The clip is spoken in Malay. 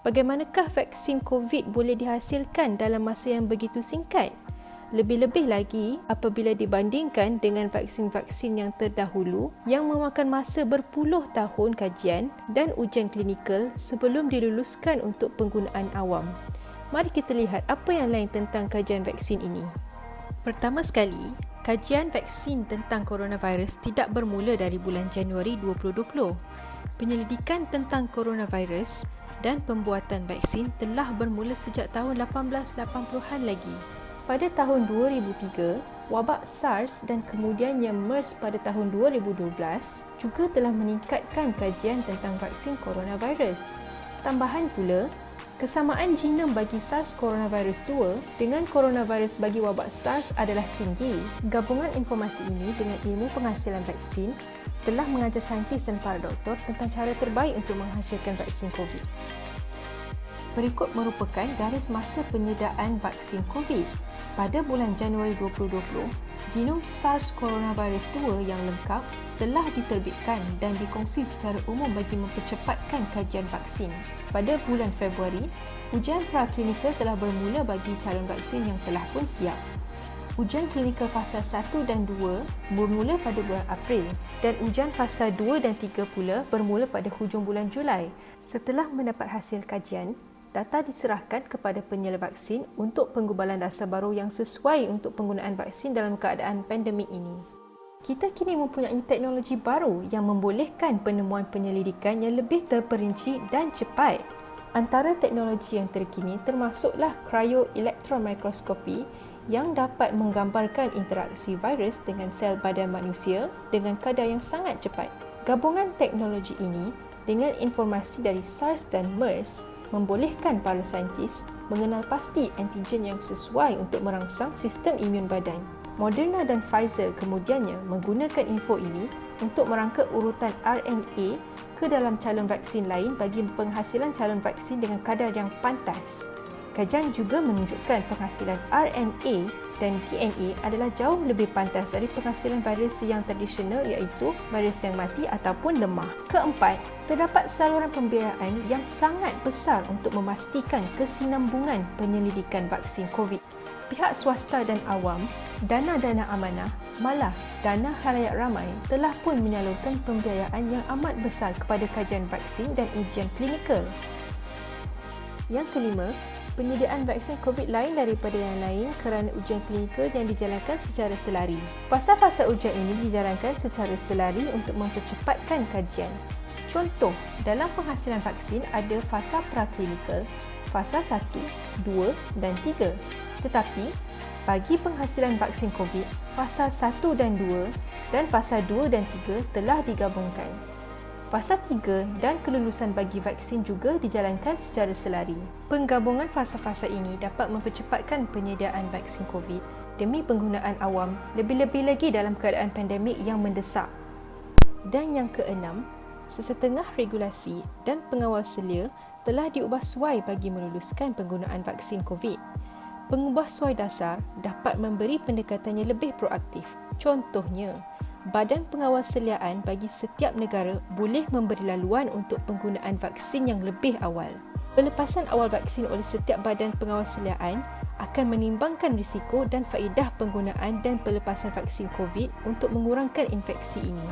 Bagaimanakah vaksin COVID boleh dihasilkan dalam masa yang begitu singkat? Lebih-lebih lagi apabila dibandingkan dengan vaksin-vaksin yang terdahulu yang memakan masa berpuluh tahun kajian dan ujian klinikal sebelum diluluskan untuk penggunaan awam. Mari kita lihat apa yang lain tentang kajian vaksin ini. Pertama sekali, kajian vaksin tentang coronavirus tidak bermula dari bulan Januari 2020. Penyelidikan tentang coronavirus dan pembuatan vaksin telah bermula sejak tahun 1880-an lagi. Pada tahun 2003, wabak SARS dan kemudiannya MERS pada tahun 2012 juga telah meningkatkan kajian tentang vaksin coronavirus. Tambahan pula, kesamaan genom bagi SARS coronavirus 2 dengan coronavirus bagi wabak SARS adalah tinggi. Gabungan informasi ini dengan ilmu penghasilan vaksin telah mengajar saintis dan para doktor tentang cara terbaik untuk menghasilkan vaksin COVID. Berikut merupakan garis masa penyediaan vaksin COVID. Pada bulan Januari 2020, genom SARS coronavirus 2 yang lengkap telah diterbitkan dan dikongsi secara umum bagi mempercepatkan kajian vaksin. Pada bulan Februari, ujian praklinikal telah bermula bagi calon vaksin yang telah pun siap. Ujian klinikal fasa 1 dan 2 bermula pada bulan April dan ujian fasa 2 dan 3 pula bermula pada hujung bulan Julai. Setelah mendapat hasil kajian, data diserahkan kepada penyela vaksin untuk penggubalan dasar baru yang sesuai untuk penggunaan vaksin dalam keadaan pandemik ini. Kita kini mempunyai teknologi baru yang membolehkan penemuan penyelidikan yang lebih terperinci dan cepat. Antara teknologi yang terkini termasuklah cryo-elektron-mikroskopi yang dapat menggambarkan interaksi virus dengan sel badan manusia dengan kadar yang sangat cepat. Gabungan teknologi ini dengan informasi dari SARS dan MERS membolehkan para saintis mengenal pasti antigen yang sesuai untuk merangsang sistem imun badan. Moderna dan Pfizer kemudiannya menggunakan info ini untuk merangka urutan RNA ke dalam calon vaksin lain bagi penghasilan calon vaksin dengan kadar yang pantas. Kajian juga menunjukkan penghasilan RNA dan DNA adalah jauh lebih pantas dari penghasilan virus yang tradisional iaitu virus yang mati ataupun lemah. Keempat, terdapat saluran pembiayaan yang sangat besar untuk memastikan kesinambungan penyelidikan vaksin COVID. Pihak swasta dan awam, dana-dana amanah, malah dana khalayak ramai telah pun menyalurkan pembiayaan yang amat besar kepada kajian vaksin dan ujian klinikal. Yang kelima, penyediaan vaksin COVID lain daripada yang lain kerana ujian klinikal yang dijalankan secara selari. Fasa-fasa ujian ini dijalankan secara selari untuk mempercepatkan kajian. Contoh, dalam penghasilan vaksin ada fasa praklinikal, fasa 1, 2 dan 3. Tetapi, bagi penghasilan vaksin COVID, fasa 1 dan 2 dan fasa 2 dan 3 telah digabungkan. Fasa 3 dan kelulusan bagi vaksin juga dijalankan secara selari. Penggabungan fasa-fasa ini dapat mempercepatkan penyediaan vaksin COVID demi penggunaan awam, lebih-lebih lagi dalam keadaan pandemik yang mendesak. Dan yang keenam, sesetengah regulasi dan pengawal selia telah diubah suai bagi meluluskan penggunaan vaksin COVID. Pengubah suai dasar dapat memberi pendekatan yang lebih proaktif. Contohnya, Badan Pengawal Seliaan bagi setiap negara boleh memberi laluan untuk penggunaan vaksin yang lebih awal. Pelepasan awal vaksin oleh setiap badan pengawal seliaan akan menimbangkan risiko dan faedah penggunaan dan pelepasan vaksin COVID untuk mengurangkan infeksi ini.